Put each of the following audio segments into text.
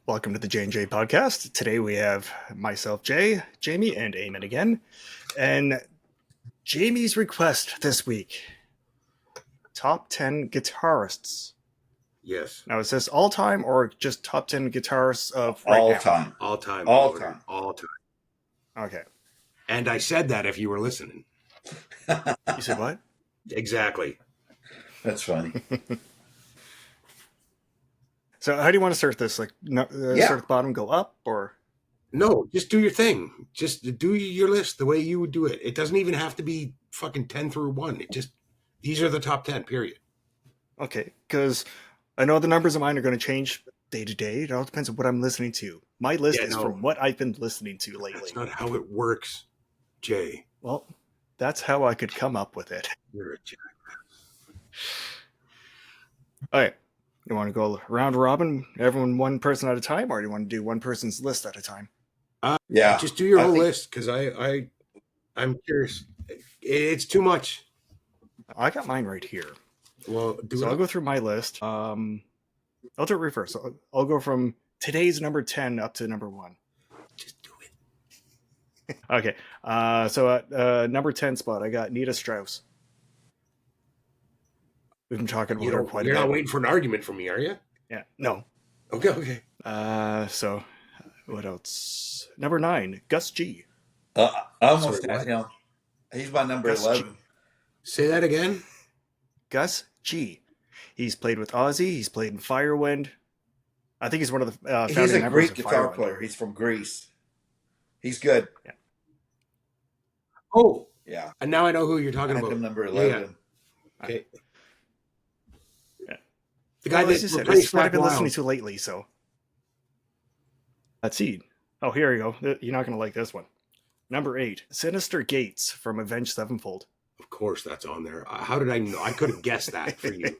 Welcome to the J&J podcast. Today we have myself, Jay, Jamie, and Eamon again. And Jamie's request this week, top 10 guitarists. Yes. Now, is this all time or just top 10 guitarists of right all now? time? All time. All time. All time. Okay. And I said that if you were listening. You said what? Exactly. That's funny. So how do you want to start this? Like, start at the bottom, go up, or? No, just do your thing. Just do your list the way you would do it. It doesn't even have to be fucking 10 through 1. These are the top 10, period. Okay, because I know the numbers of mine are going to change day to day. It all depends on what I'm listening to. My list is from what I've been listening to lately. That's not how it works, Jay. Well, that's how I could come up with it. You're a jackass. All right. You want to go round robin, everyone one person at a time, or do you want to do one person's list at a time? Yeah. Just do your whole list, because I'm curious. It's too much. I got mine right here. Well, I'll go through my list. I'll do it reverse. I'll go from today's number 10 up to number 1. Just do it. Okay. So at number 10 spot, I got Nita Strauss. We've been talking about her quite a bit. You're not waiting for an argument from me, are you? Yeah. No. Okay. So what else? Number 9, Gus G. Almost had him. He's my number Gus 11. G. Say that again. Gus G. He's played with Ozzy. He's played in Firewind. I think he's one of the He's founding a members Greek of guitar Firewind. player. He's from Greece. He's good. Yeah. Oh, yeah. And now I know who you're I talking had about. him number 11. Yeah. Okay. Yeah. The guy This that is what I've been listening to lately. So let's see. Oh, here you go. You're not going to like this one. Number 8, Sinister Gates from Avenged Sevenfold. Of course, that's on there. How did I know? I could have guessed that for you.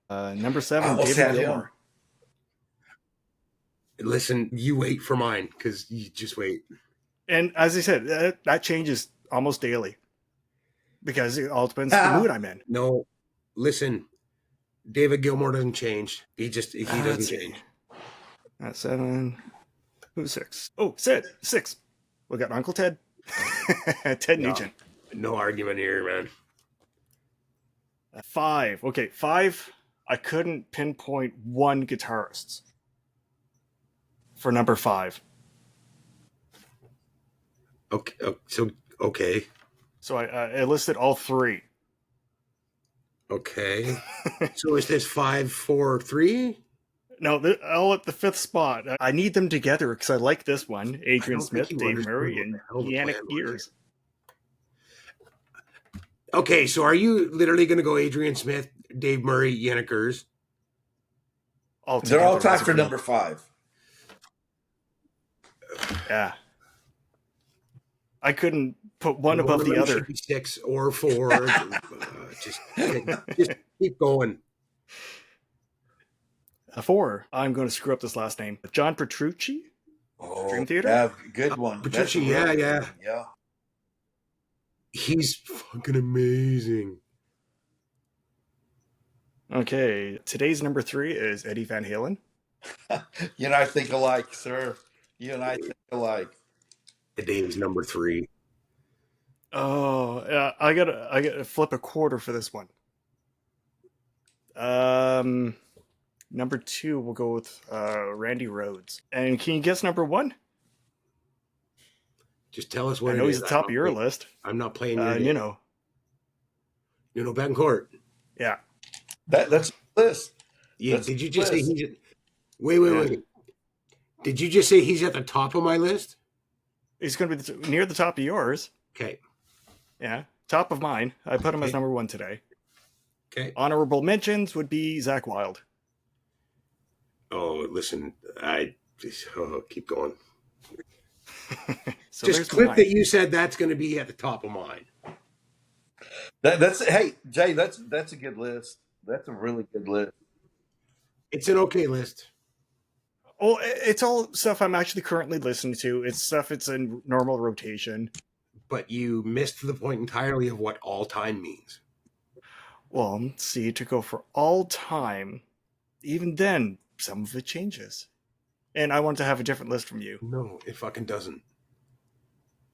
Number 7, Almost David had him. Gilmour. Listen, you wait for mine, because you just wait. And as I said, that changes almost daily because it all depends on the mood I'm in. No, listen, David Gilmour doesn't change. He doesn't change. That's 7. Who's 6? Oh, 6. We got Uncle Ted. Ted Nugent. No argument here, man. 5. Okay, 5. I couldn't pinpoint one guitarist for number 5. Okay. So I listed all 3. Okay. So is this 5, 4, 3? No, all at the 5th spot. I need them together because I like this one. Adrian Smith, Dave Murray, and Yannick Gears. Okay, so are you literally going to go Adrian Smith, Dave Murray, Yannick Gears? They're all tied for number 5. Yeah. I couldn't put one above the other. 6 or 4. Just keep going. 4. I'm going to screw up this last name. John Petrucci? Oh, Dream Theater? Yeah, good one. Petrucci, yeah. Yeah. He's fucking amazing. Okay, today's number 3 is Eddie Van Halen. You and I think alike, sir. You and I think alike. Dave's number 3. Oh, I gotta flip a quarter for this one. Number 2, we'll go with Randy Rhoads. And can you guess number 1? Just tell us what I know he's at the top of your list. I'm not playing your game. Nuno Betancourt. Yeah. That's the list. Yeah. That's did you just the say list. he's? Wait. Did you just say he's at the top of my list? He's going to be near the top of yours. Okay. Yeah. Top of mine. I put him as number 1 today. Okay. Honorable mentions would be Zakk Wylde. Oh, listen. Keep going. So just clip that you said that's going to be at the top of mine. Hey, Jay, that's a good list. That's a really good list. It's an okay list. Oh, it's all stuff I'm actually currently listening to. It's stuff it's in normal rotation. But you missed the point entirely of what all time means. Well, see, to go for all time, even then, some of it changes. And I want to have a different list from you. No, it fucking doesn't.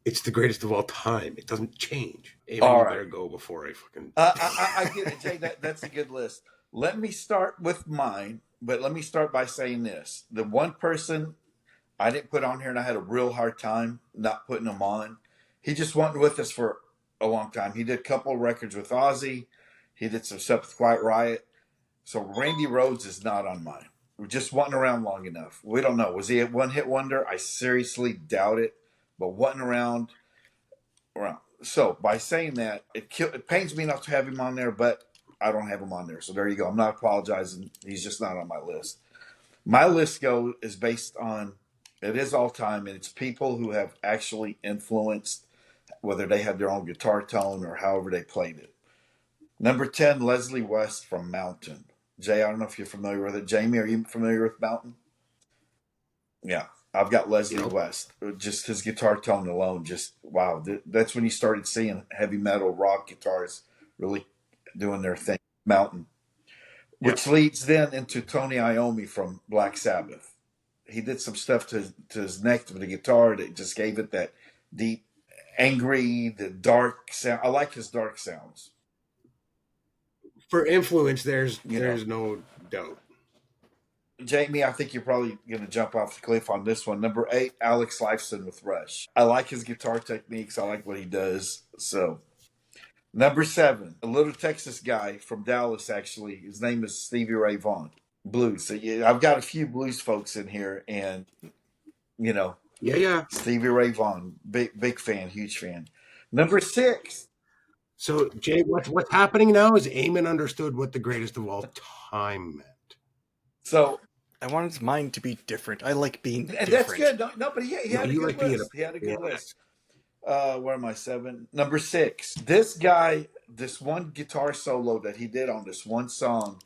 It's the greatest of all time. It doesn't change. Eamon, All you right. better go before I fucking. I get it, Jay. That's a good list. Let me start with mine, but let me start by saying this: the one person I didn't put on here, and I had a real hard time not putting him on. He just wasn't with us for a long time. He did a couple of records with Ozzy. He did some stuff with Quiet Riot. So Randy Rhoads is not on mine. We just wasn't around long enough. We don't know. Was he a one hit wonder? I seriously doubt it. But wasn't around. So by saying that, it pains me not to have him on there, but I don't have him on there. So there you go. I'm not apologizing. He's just not on my list. My list is based on it is all time, and it's people who have actually influenced, whether they had their own guitar tone or however they played it. Number 10, Leslie West from Mountain. Jay, I don't know if you're familiar with it. Jaime, are you familiar with Mountain? Yeah, I've got Leslie Yep. West. Just his guitar tone alone, just wow. That's when you started seeing heavy metal rock guitars really doing their thing. Mountain, Yep. which leads then into Tony Iommi from Black Sabbath. He did some stuff to his neck to the guitar that just gave it that deep, angry, the dark sound. I like his dark sounds. For influence, there's You know, there's no doubt. Jamie, I think you're probably going to jump off the cliff on this one. Number 8, Alex Lifeson with Rush. I like his guitar techniques. I like what he does. So, number 7, a little Texas guy from Dallas, actually. His name is Stevie Ray Vaughan. Blues. So, yeah, I've got a few blues folks in here, and, Yeah. Stevie Ray Vaughan, big fan, huge fan. Number 6. So, Jay, what's happening now is Eamon understood what the greatest of all time meant. So, I wanted mine to be different. I like being different. That's good. No, but he No, had a you good like being list. He had a good yeah. list. Where am I? 7. Number 6. This guy, this one guitar solo that he did on this one song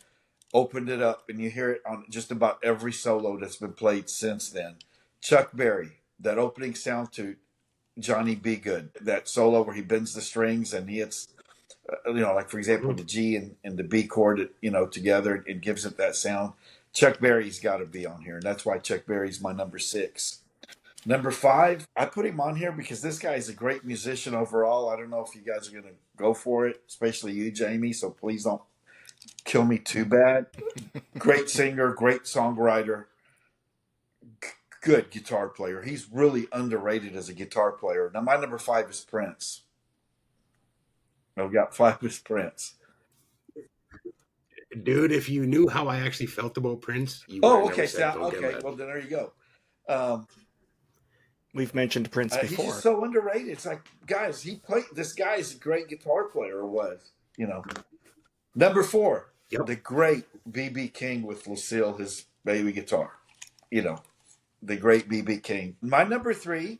opened it up, and you hear it on just about every solo that's been played since then. Chuck Berry, that opening sound to Johnny Be Good, that solo where he bends the strings and he hits, like for example, the G and the B chord, together, it gives it that sound. Chuck Berry's got to be on here, and that's why Chuck Berry's my number 6. Number 5, I put him on here because this guy is a great musician overall. I don't know if you guys are going to go for it, especially you, Jamie, so please don't kill me too bad. Great singer, great songwriter, good guitar player. He's really underrated as a guitar player. Now, my number 5 is Prince. I've got 5 is Prince. Dude, if you knew how I actually felt about Prince, you would Oh, have never okay. said So, don't get okay. mad. Well, then there you go. Um, We've mentioned Prince he's before. just so underrated. It's like, guys, this guy is a great guitar player, or was. Number 4, Yep. the great B.B. King with Lucille, his baby guitar. The great B.B. King. My number 3,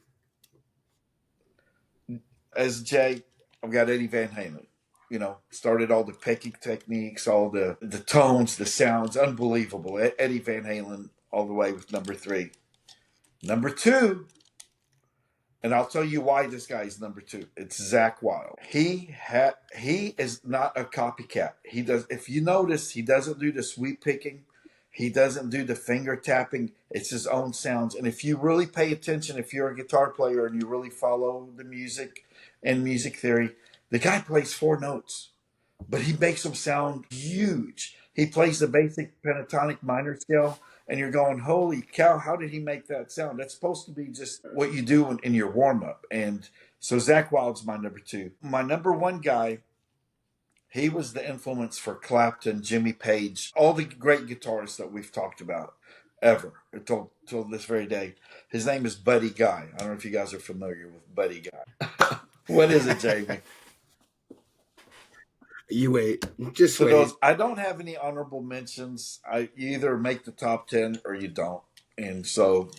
as Jay, I've got Eddie Van Halen. Started all the picking techniques, all the tones, the sounds, unbelievable. Eddie Van Halen all the way with number 3. Number 2, and I'll tell you why this guy is number 2. It's Zakk Wylde. He is not a copycat. He does. If you notice, he doesn't do the sweep picking. He doesn't do the finger tapping. It's his own sounds. And if you really pay attention, if you're a guitar player and you really follow the music and music theory, the guy plays 4 notes, but he makes them sound huge. He plays the basic pentatonic minor scale, and you're going, holy cow, how did he make that sound? That's supposed to be just what you do in your warm up. And so Zakk Wylde's my number 2. My number 1 guy, he was the influence for Clapton, Jimmy Page, all the great guitarists that we've talked about ever until this very day. His name is Buddy Guy. I don't know if you guys are familiar with Buddy Guy. What is it, Jamie? You wait. Just So wait. those, I don't have any honorable mentions. You either make the top 10 or you don't. And so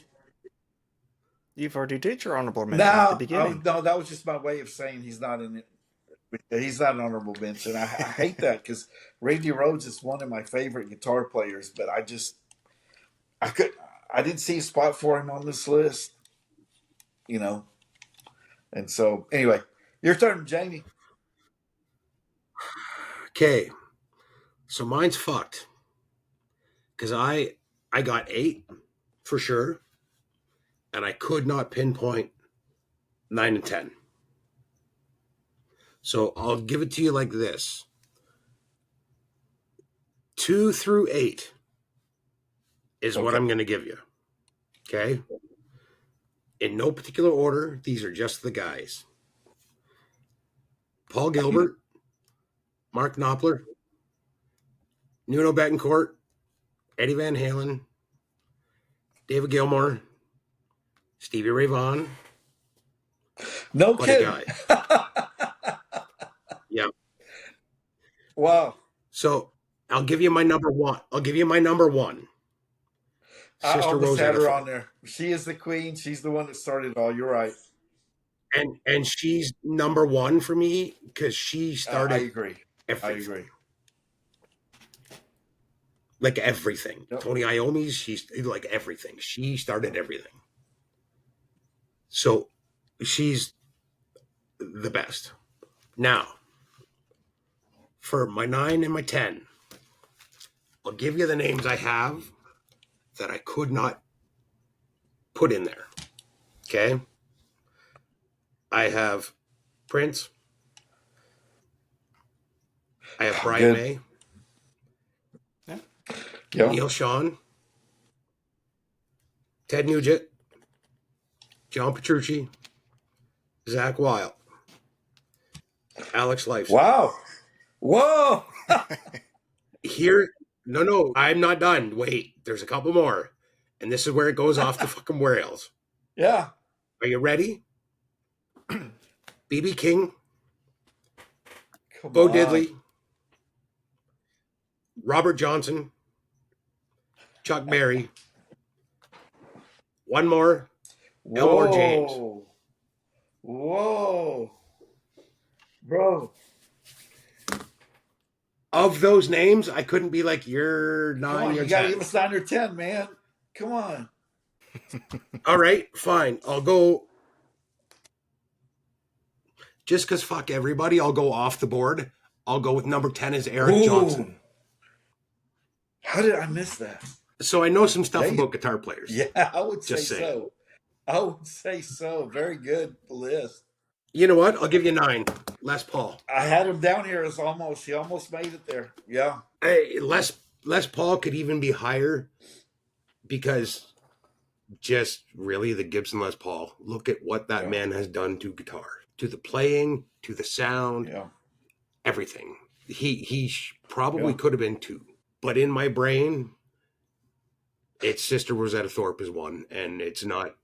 You've already did your honorable mention at the beginning. no, that was just my way of saying he's not in it. He's not an honorable mention. I hate that because Randy Rhoads is one of my favorite guitar players, but I didn't see a spot for him on this list, And so anyway, your turn, Jamie. Okay. So mine's fucked. Because I got 8, for sure. And I could not pinpoint 9 and 10. So I'll give it to you like this. 2 through 8 is what Okay. I'm going to give you. Okay? In no particular order, these are just the guys. Paul Gilbert, Mark Knopfler, Nuno Betancourt, Eddie Van Halen, David Gilmour, Stevie Ray Vaughan. No What a kidding. guy. Yeah. Wow. So I'll give you my number one. I Sister almost had Rosetta her Thorpe. on there. She is the queen. She's the one that started it all. You're right. And she's number one for me because she started I agree. everything. I agree. Like everything. Yep. Tony Iommi's, she's like everything. She started everything. So she's the best. Now, for my 9 and my 10, I'll give you the names I have that I could not put in there. Okay? I have Prince. I have Brian Good. May. Yeah. Neil Sean. Ted Nugent. John Petrucci. Zach Wilde. Alex Lifeson. Wow. Whoa. Here, no, I'm not done. Wait, there's a couple more. And this is where it goes off the fucking rails. Yeah. Are you ready? B.B. King, Come Bo on. Diddley, Robert Johnson, Chuck Berry. One more, Elmore James. Whoa. Bro. Of those names, I couldn't be like, you're Come 9, on. you're You got to 10. give us 9 or 10, man. Come on. All right, fine. I'll go. Just because fuck everybody, I'll go off the board. I'll go with number 10 is Eric Ooh. Johnson. How did I miss that? So I know some stuff Yeah, about guitar players. Yeah, I would say Just saying. so. I would say so. Very good list. You know what? I'll give you 9. Les Paul. I had him down here as almost. He almost made it there. Yeah. Hey, Les Paul could even be higher because just really the Gibson Les Paul. Look at what that man has done to guitar, to the playing, to the sound, everything. He probably could have been 2, but in my brain, it's Sister Rosetta Thorpe is 1, and it's not.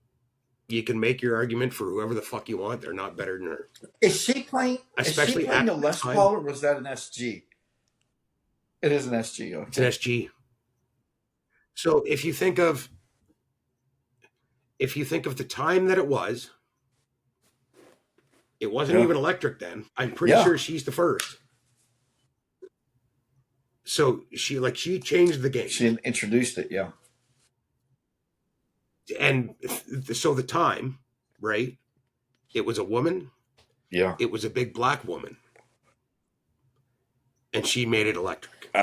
You can make your argument for whoever the fuck you want. They're not better than her. Is she playing? Especially is she playing at a Les time. Paul or was that an SG? It is an SG. Okay. It's an SG. So if you think of the time that it wasn't even electric then. I'm pretty sure she's the first. So she changed the game. She introduced it, yeah. And so the time, right? It was a woman. Yeah. It was a big black woman. And she made it electric.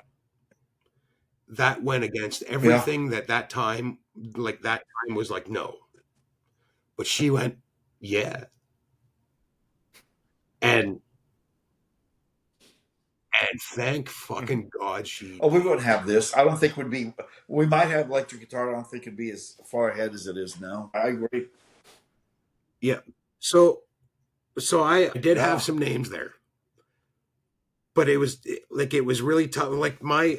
That went against everything that time was like, no. But she went, yeah. And thank fucking God she... Oh, we wouldn't have this. I don't think would be... We might have electric guitar. I don't think it'd be as far ahead as it is now. I agree. Yeah. So I did have some names there. But it was really tough. Like my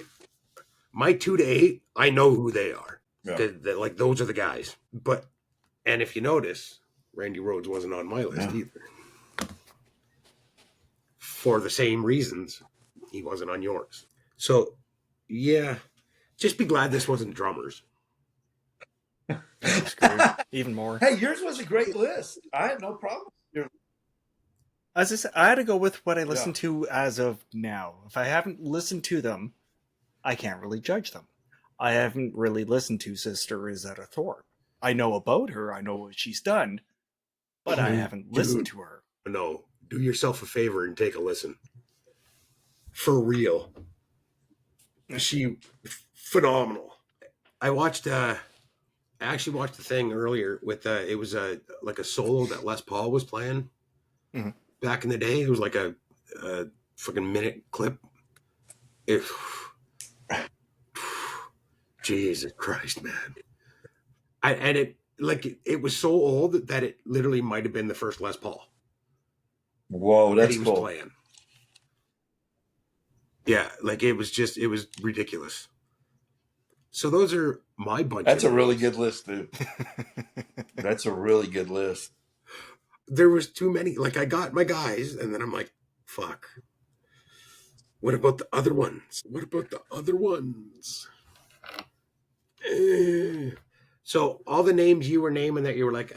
2 to 8, I know who they are. Yeah. Like those are the guys. And if you notice, Randy Rhoads wasn't on my list either. For the same reasons, he wasn't on yours. So, yeah, just be glad this wasn't drummers. Even more. Hey, yours was a great list. I had no problem. As I said, I had to go with what I listen to as of now. If I haven't listened to them, I can't really judge them. I haven't really listened to Sister Rosetta Thorpe. I know about her. I know what she's done, but I haven't listened to her. No, do yourself a favor and take a listen. For real. She phenomenal. I watched I actually watched the thing earlier with it was like a solo that Les Paul was playing back in the day. It was like a fucking minute clip. Jesus Christ, man! It was so old that it literally might have been the first Les Paul. Whoa, that that's he was cool. playing. Yeah, like it was ridiculous. So those are my bunch. That's of a really names. good list, dude. That's a really good list. There was too many. Like I got my guys, and then I'm like, fuck. What about the other ones? So all the names you were naming that you were like,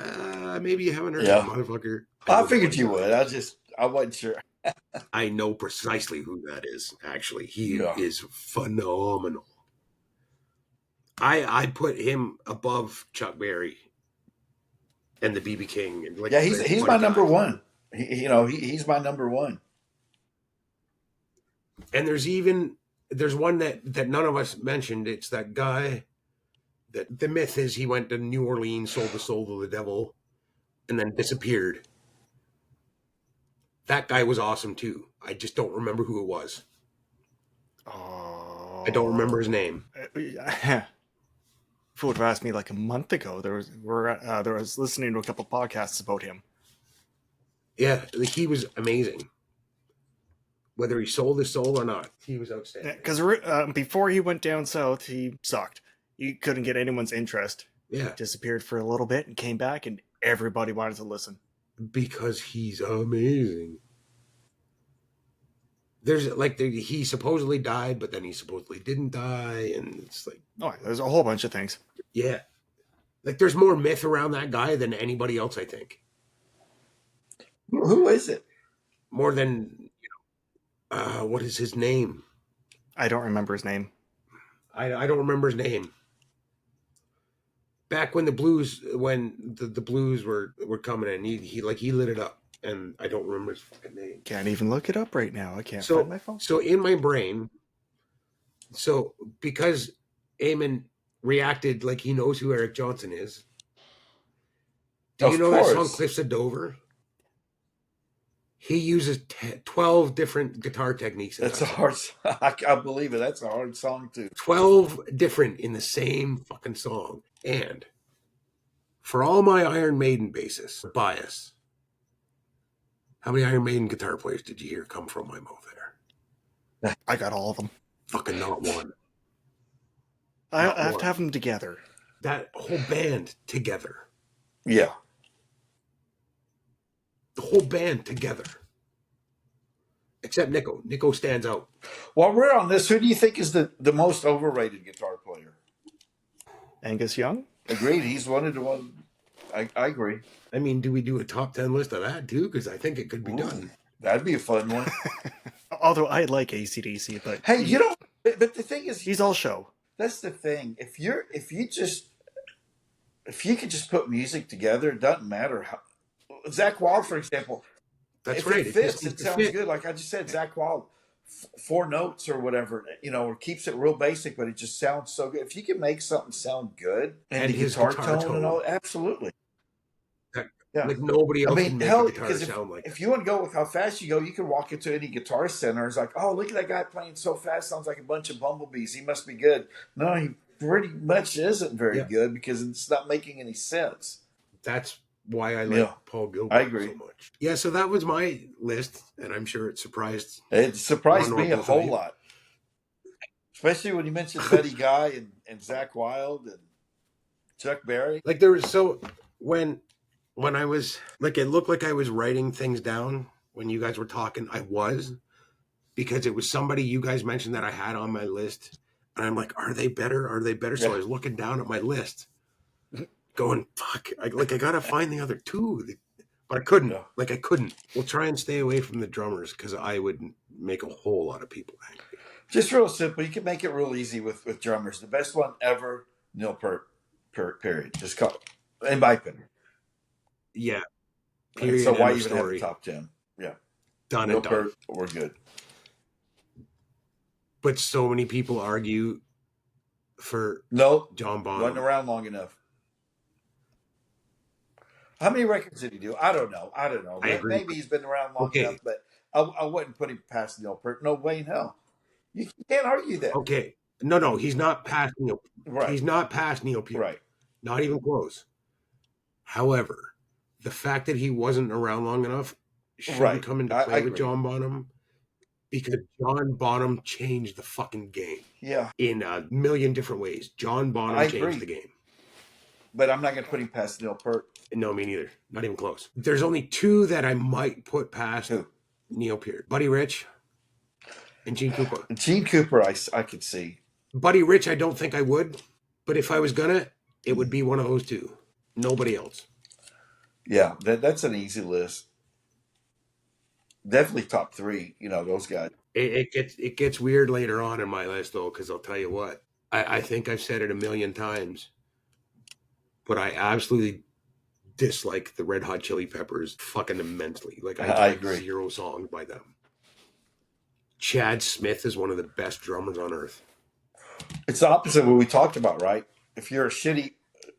maybe you haven't heard Yeah. of motherfucker. I figured you would. I wasn't sure. I know precisely who that is. Actually, he Yeah. is phenomenal. I put him above Chuck Berry and the BB King. And Yeah, he's my number one. He's my number one. And there's one that none of us mentioned. It's that guy that the myth is he went to New Orleans, sold the soul to the devil, and then disappeared. That guy was awesome too. I just don't remember who it was. Oh, I don't remember his name. If you would have asked me like a month ago, there was listening to a couple podcasts about him. Yeah, he was amazing. Whether he sold his soul or not, he was outstanding. Because before he went down south, he sucked. He couldn't get anyone's interest. Yeah, disappeared for a little bit and came back, and everybody wanted to listen because he's amazing. He supposedly died, but then he supposedly didn't die, and it's like, there's a whole bunch of things. Yeah, like there's more myth around that guy than anybody else. I think. Who is it? More than what is his name? I don't remember his name. I don't remember his name. Back when the blues were coming in, he lit it up, and I don't remember his fucking name. Can't even look it up right now. I can't find my phone. So in my brain, because Eamon reacted like he knows who Eric Johnson is. Do you know that song Cliffs of Dover? He uses 12 different guitar techniques. That's a hard song. I believe it. That's a hard song, too. 12 different in the same fucking song. And for all my Iron Maiden bias, how many Iron Maiden guitar players did you hear come from my mouth there? I got all of them. Fucking not one. I have to have them together. That whole band together. Yeah. The whole band together. Except Nico. Nico stands out. While we're on this, who do you think is the most overrated guitar player? Angus Young? Agreed. He's one of the ones. I agree. I mean, do we do a top 10 list of that too? Because I think it could be done. That'd be a fun one. Although I like AC/DC, but hey, but the thing is, he's all show. That's the thing. If you could just put music together, it doesn't matter how. Zach Wild, for example. That's right. It fits. It sounds good. Like I just said, Zach Wild, 4 notes or whatever, or keeps it real basic, but it just sounds so good. If you can make something sound good and the his guitar tone and all, absolutely. Yeah. Like nobody else can make a guitar sound like if you want to go with how fast you go, you can walk into any guitar center. It's like, oh, look at that guy playing so fast. Sounds like a bunch of bumblebees. He must be good. No, he pretty much isn't very good because it's not making any sense. That's why I like Paul Gilbert so much. Yeah, so that was my list, and I'm sure it surprised me a whole lot. Especially when you mentioned Betty Guy and Zach Wild and Chuck Berry. Like there was when I was like, it looked like I was writing things down when you guys were talking. I was, because it was somebody you guys mentioned that I had on my list. And I'm like, are they better? Are they better? Yeah. So I was looking down at my list going, fuck, I got to find the other two. But I couldn't. Yeah. I couldn't. We'll try and stay away from the drummers because I would make a whole lot of people angry. Just real simple. You can make it real easy with drummers. The best one ever, Neil Peart, period. Just call it. In my opinion. Yeah. Period. So why even have the top 10? Yeah. Done and done. We're good. But so many people argue for John Bonham. Wasn't around long enough. How many records did he do? I don't know. I agree. Maybe he's been around long Okay, enough, but I wouldn't put him past Neil Peart. No way in hell. You can't argue that. okay. No, he's not past Neil. Right, He's not past Neil Peart. right, Not even close. However, the fact that he wasn't around long enough shouldn't right. come into I play with agree. John Bonham, because John Bonham changed the fucking game Yeah, in a million different ways. John I Bonham changed agree. the game. But I'm not going to put him past Neil Peart. No, me neither. Not even close. There's only two that I might put past Who? Neil Peart: Buddy Rich and Gene Krupa. Gene Cooper, I could see. Buddy Rich, I don't think I would, but if I was gonna, it would be one of those two. Nobody else. Yeah, that's an easy list. Definitely top three. Those guys. It gets weird later on in my list though, because I'll tell you what. I think I've said it a million times, but I absolutely dislike the Red Hot Chili Peppers fucking immensely. Like I I like agree. 0 songs by them. Chad Smith is one of the best drummers on earth. It's the opposite of what we talked about, right? If you're a shitty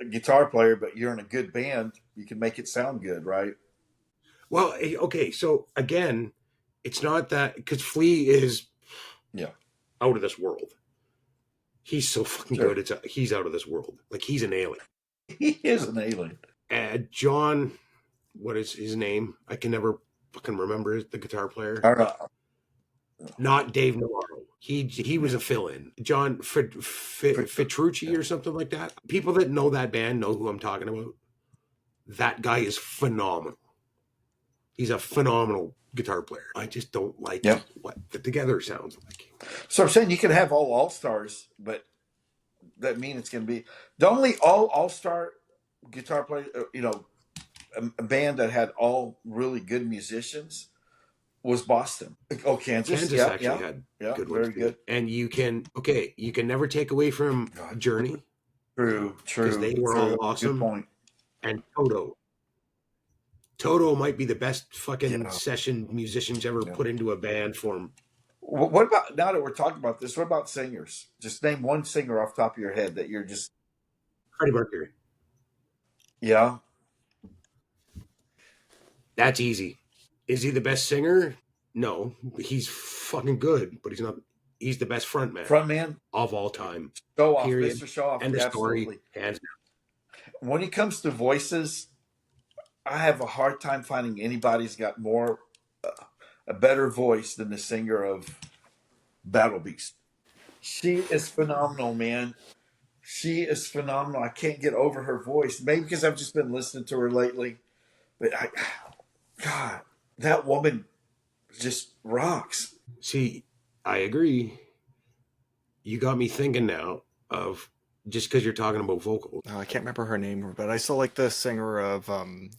guitar player, but you're in a good band, you can make it sound good, right? Well, okay, so again, it's not that, because Flea is Yeah, out of this world. He's so fucking sure. good. He's out of this world. Like he's an alien. He is an alien. John, what is his name? I can never fucking remember the guitar player. I don't know. Not Dave Navarro. He was a fill-in. John Fitrucci or something like that. People that know that band know who I'm talking about. That guy is phenomenal. He's a phenomenal guitar player. I just don't like Yep. what the Together sounds like. So I'm saying you can have all stars, but that means it's going to be the only all-star guitar player. A band that had all really good musicians was Boston. Oh, Kansas. Kansas Yeah, actually had good ones very too. good. And you can never take away from God. Journey, True. because they were all Good awesome. point. And Toto. Toto might be the best fucking Yeah. session musicians ever Yeah. put into a band form. What about, now that we're talking about this, what about singers? Just name one singer off the top of your head that you're just, Freddie Mercury. yeah. That's easy. Is he the best singer? No. He's fucking good, but he's not. He's the best frontman Frontman, of all time. show off, Period. Mr. Show Off. End of Absolutely. story. Hands down. When it comes to voices, I have a hard time finding anybody's got more, a better voice than the singer of Battle Beast. She is phenomenal, man. She is phenomenal. I can't get over her voice. Maybe because I've just been listening to her lately. But God, that woman just rocks. See, I agree. You got me thinking now of, just because you're talking about vocals. I can't remember her name, but I still like the singer of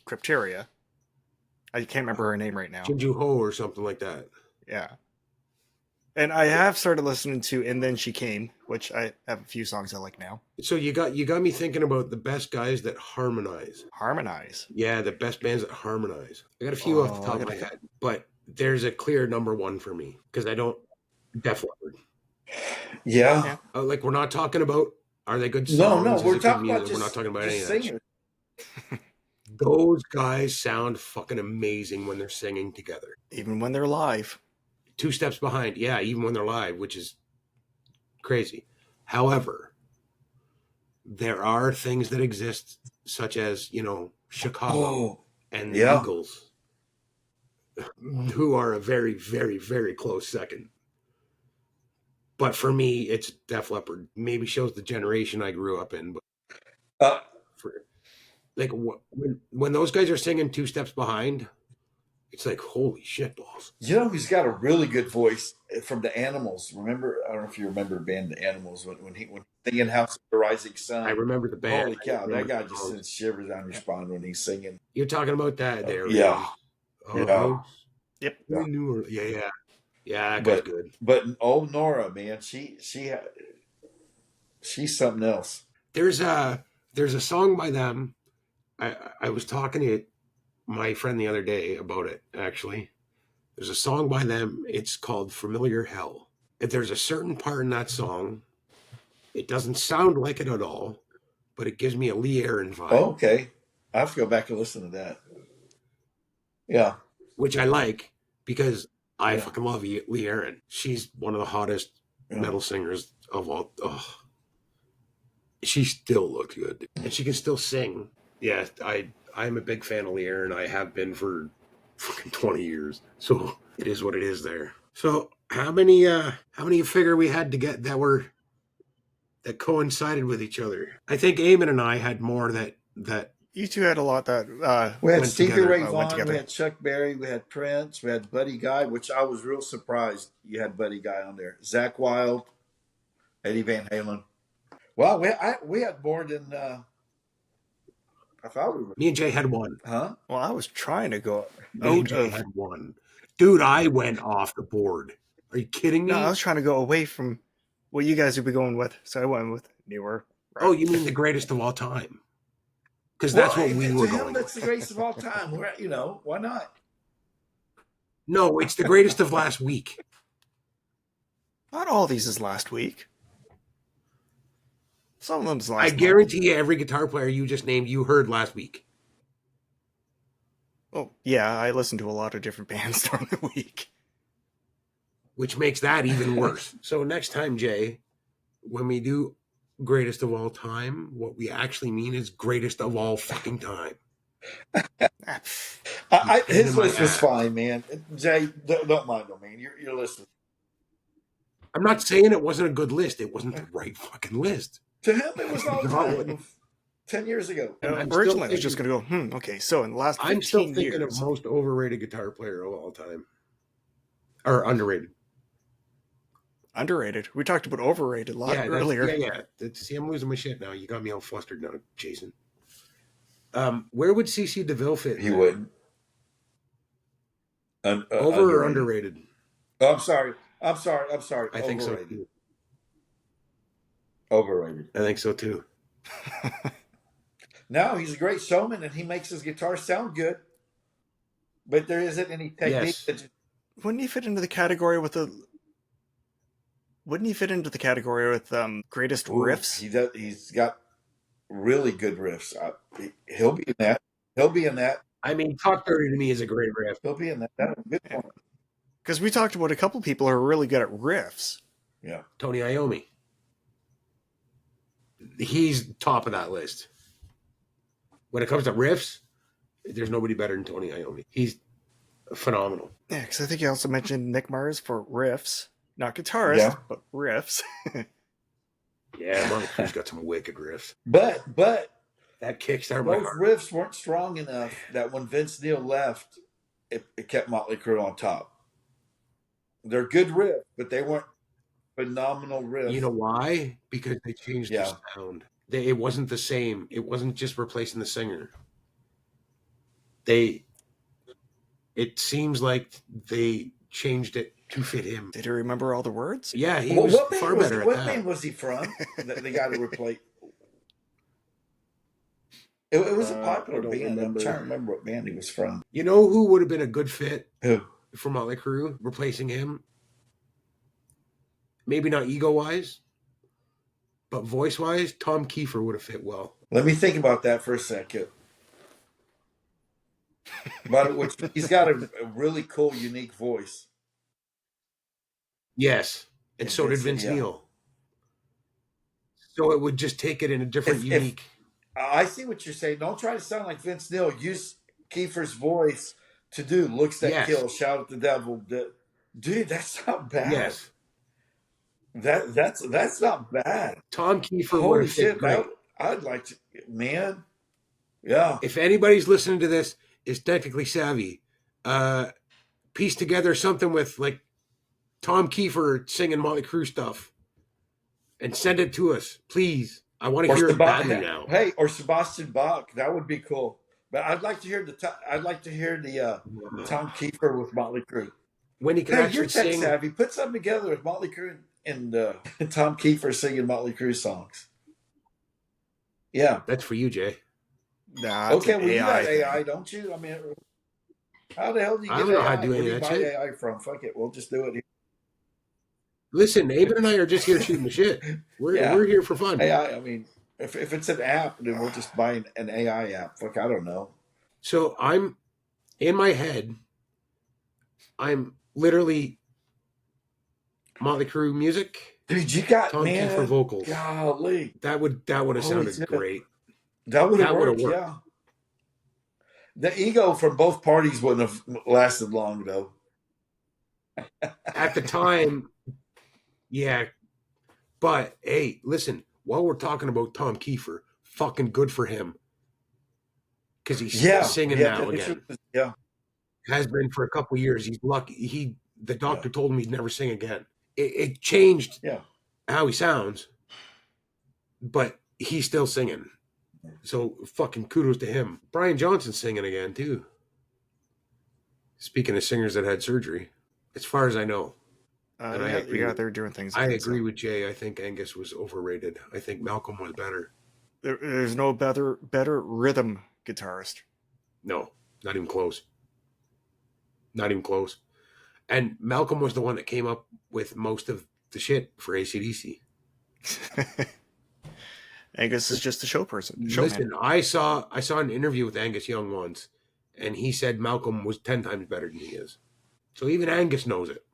Crypteria. I can't remember her name right now. Jinju Ho or something like that. Yeah. And I have started listening to And Then She Came, which I have a few songs I like now. So you got me thinking about the best guys that harmonize. Harmonize. Yeah, the best bands that harmonize. I got a few off the top of my head, but there's a clear number one for me, because I don't. Def Leppard. Yeah. Like, we're not talking about, are they good songs? No, Is we're it good talking about music? just, We're not talking about any of just that singers. shit. Those guys sound fucking amazing when they're singing together. Even when they're live. 2 steps behind. Yeah, even when they're live, which is crazy. However, there are things that exist, such as, Chicago and the yeah. Eagles, who are a very, very, very close second. But for me, it's Def Leppard. Maybe shows the generation I grew up in. But like, when those guys are singing 2 steps behind, it's like, holy shit balls. You know who's got a really good voice from the Animals? Remember? I don't know if you remember the band The Animals when singing House of the Rising Sun. I remember the band. Holy cow, that guy just sends shivers down your spine when he's singing. You're talking about that there. Yeah. Yeah. Yep. Yeah. Yeah, that guy's good. But Nora, man, she's something else. There's a song by them. I was talking to my friend the other day about it, actually. There's a song by them. It's called Familiar Hell. And there's a certain part in that song. It doesn't sound like it at all, but it gives me a Lee Aaron vibe. Oh, okay. I have to go back and listen to that. Yeah. which I like because I Yeah. fucking love Lee Aaron. She's one of the hottest metal singers of all. Oh, she still looks good, and she can still sing. Yeah, I'm a big fan of Lee Aaron. I have been for fucking 20 years. So it is what it is there. So how many you figure we had to get that coincided with each other? I think Eamon and I had more that You two had a lot that We had went Stevie together. Ray went Vaughan, together. we had Chuck Berry, we had Prince, we had Buddy Guy, which I was real surprised you had Buddy Guy on there. Zach Wilde, Eddie Van Halen. Well, we had more than I thought we were. Me and Jay had one. Huh? Well, I was trying to go Me and out Jay of. had one. Dude, I went off the board. Are you kidding me? No, I was trying to go away from what you guys would be going with, so I went with newer. Oh, you mean the greatest of all time? Because that's what we were to him, going that's with. the greatest of all time. Why not? No, it's the greatest of last week. Not all these is last week. Some of them's last I month. guarantee you every guitar player you just named you heard last week. Oh, yeah, I listened to a lot of different bands during the week. Which makes that even worse. So next time, Jay, when we do greatest of all time, what we actually mean is greatest of all fucking time. His list was fine, man. Jay, don't mind him, man. You're listening. I'm not saying it wasn't a good list. It wasn't the right fucking list. To him, it was all time. 10 years ago. Originally, I was just going to go, okay, so in the last 15 I'm still thinking years, of most overrated guitar player of all time. Or underrated. Underrated. We talked about overrated a lot earlier. Yeah. See, I'm losing my shit now. You got me all flustered now, Jason. Where would CC DeVille fit? He wouldn't. Over or underrated? Oh, I'm sorry. I think so too. Overrated. I think so too. No, he's a great showman and he makes his guitar sound good. But there isn't any technique. Yes. Wouldn't he fit into the category with greatest riffs? He does. He's got really good riffs. He'll be in that. I mean, Talk Dirty to me is a great riff. He'll be in that. That's a good one. Because we talked about a couple people who are really good at riffs. Yeah. Tony Iommi. He's top of that list. When it comes to riffs, there's nobody better than Tony Iommi. He's phenomenal. Yeah, because I think you also mentioned Nick Mars for riffs. Not guitarist, but riffs. Yeah, Motley Crue's got some wicked riffs. But that kickstart those riffs weren't strong enough that when Vince Neil left, it kept Motley Crue on top. They're good riffs, but they weren't phenomenal riffs. You know why? Because they changed the sound. It wasn't the same. It wasn't just replacing the singer. It seems like they changed it to fit him. Did you remember all the words? Yeah, he was far better at that. What band was he from? The guy to replace. It was a popular band. I'm trying to remember what band he was from. You know who would have been a good fit? Who? For Motley Crue, replacing him? Maybe not ego-wise, but voice-wise, Tom Kiefer would have fit well. Let me think about that for a second. But he's got a really cool, unique voice. Yes, and so did Vince Neil. So it would just take it in a different, unique... I see what you're saying. Don't try to sound like Vince Neil. Use Kiefer's voice to do Looks That Kill, Shout at the Devil. Dude, that's not bad. Yes. That's not bad. Tom Kiefer would have fit great. I'd like to, man. Yeah. If anybody's listening to this is technically savvy, piece together something with like Tom Kiefer singing Motley Crue stuff and send it to us, please. I want to hear it badly now. Hey, or Sebastian Bach, that would be cool. But I'd like to hear the Tom Kiefer with Motley Crue. When he can actually sing. You're tech savvy. Put something together with Motley Crue and Tom Kiefer singing Motley Crue songs. Yeah, that's for you, Jay. Nah, okay, well, you got AI, don't you? I mean, how the hell do you get AI? I don't know how to do any of that shit. AI from? Fuck it, we'll just do it here. Listen, Aben and I are just here shooting the shit. We're here for fun. AI, I mean, If it's an app, then we'll just buy an AI app. Fuck, I don't know. So I'm in my head. I'm literally Motley Crue music, Dude, you got Tom Kiefer man. vocals. Golly, That would have holy sounded shit. great. That would have That would have worked. worked. Yeah. The ego from both parties wouldn't have lasted long, though. At the time, yeah. But hey, listen, while we're talking about Tom Kiefer, fucking good for him. Because he's Yeah, singing yeah, now again. yeah, Has been for a couple of years. He's lucky. The doctor yeah, told him he'd never sing again. It changed yeah. how he sounds, but he's still singing. So fucking kudos to him. Brian Johnson's singing again too. Speaking of singers that had surgery, as far as I know, and I agree. Yeah, they're doing things. I Again, agree so. with Jay. I think Angus was overrated. I think Malcolm was better. There's no better rhythm guitarist. No, not even close. Not even close. And Malcolm was the one that came up with most of the shit for AC/DC. Angus is just a show person. Listen, I saw an interview with Angus Young once, and he said Malcolm was 10 times better than he is. So even Angus knows it.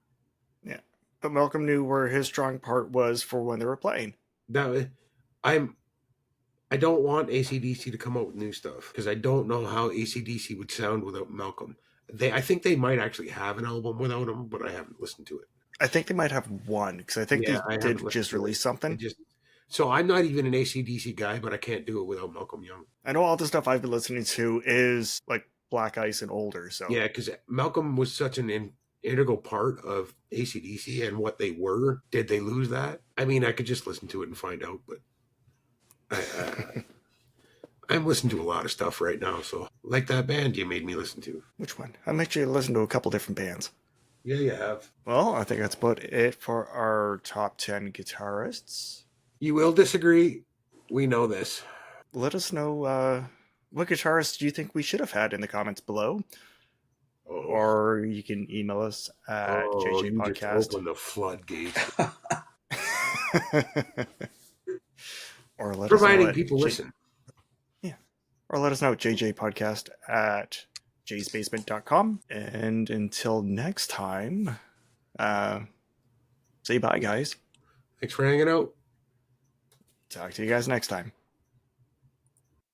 Yeah, but Malcolm knew where his strong part was for when they were playing. I don't want AC/DC to come out with new stuff because I don't know how AC/DC would sound without Malcolm. I think they might actually have an album without him, but I haven't listened to it. I think they might have one because I think they did just release something. So I'm not even an AC/DC guy, but I can't do it without Malcolm Young. I know all the stuff I've been listening to is like Black Ice and older. So yeah, because Malcolm was such an integral part of AC/DC and what they were. Did they lose that? I mean, I could just listen to it and find out, but I'm listening to a lot of stuff right now. So, like that band you made me listen to. Which one? I made you listen to a couple different bands. Yeah, you have. Well, I think that's about it for our top 10 guitarists. You will disagree. We know this. Let us know what guitarists do you think we should have had in the comments below. Or you can email us at JJ Podcast. You just open the floodgates. Or let providing us know people listen. Yeah. Or let us know at jjpodcast at jaysbasement.com. And until next time, say bye, guys. Thanks for hanging out. Talk to you guys next time.